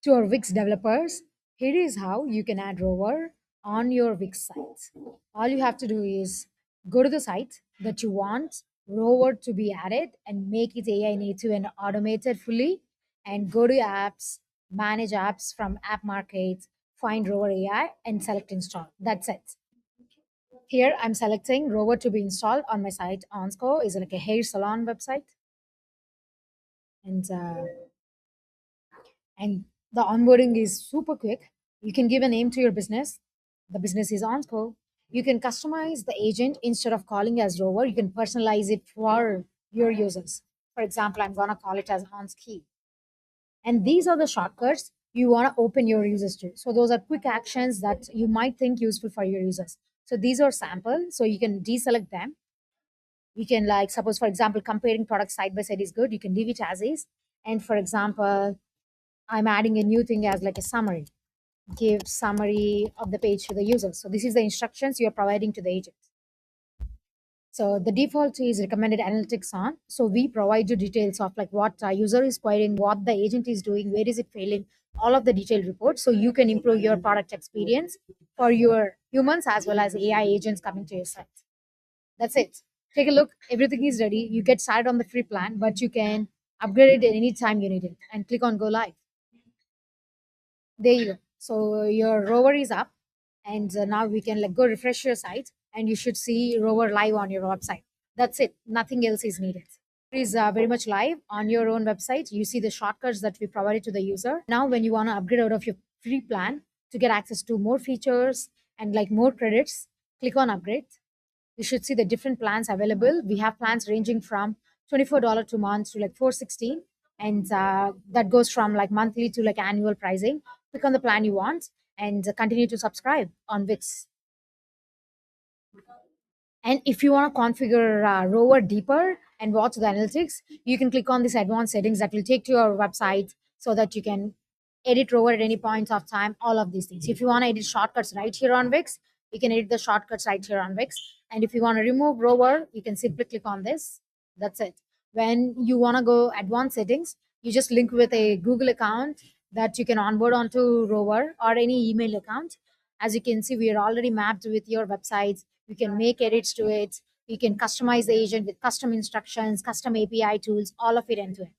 To our Wix developers, here is how you can add Rover on your Wix sites. All you have to do is go to the site that you want Rover to be added and make it AI native and automated fully, and go to apps, manage apps from app markets, find Rover AI and select install. That's it. Here I'm selecting Rover to be installed on my site. Onsco is like a hair salon website, and the onboarding is super quick. You can give a name to your business. The business is Onsco. You can customize the agent instead of calling as Rover. You can personalize it for your users. For example, I'm gonna call it as Onski. And these are the shortcuts you want to open your users to. So those are quick actions that you might think useful for your users. So these are sample. So you can deselect them. You can, like, suppose for example, comparing products side by side is good. You can leave it as is. And for example, I'm adding a new thing as like a summary. Give summary of the page to the user. So this is the instructions you're providing to the agent. So the default is recommended analytics on. So we provide you details of like what user is querying, what the agent is doing, where is it failing, all of the detailed reports. So you can improve your product experience for your humans as well as AI agents coming to your site. That's it. Take a look. Everything is ready. You get started on the free plan, but you can upgrade it anytime you need it and click on go live. There you go. So your rover is up, and now we can like go refresh your site, and you should see rover live on your website. That's it. Nothing else is needed. It is very much live on your own website. You see the shortcuts that we provided to the user. Now, when you want to upgrade out of your free plan to get access to more features and like more credits, click on upgrade. You should see the different plans available. We have plans ranging from $24 to month to like 416, and that goes from like monthly to like annual pricing. Click on the plan you want and continue to subscribe on Wix. And if you want to configure Rover deeper and watch the analytics, you can click on this advanced settings that will take to your website so that you can edit Rover at any point of time, all of these things. If you want to edit shortcuts right here on Wix, you can edit the shortcuts right here on Wix. And if you want to remove Rover, you can simply click on this. That's it. When you want to go advanced settings, you just link with a Google account that you can onboard onto Rover or any email account. As you can see, we are already mapped with your websites. You can make edits to it. You can customize the agent with custom instructions, custom API tools, all of it end to end.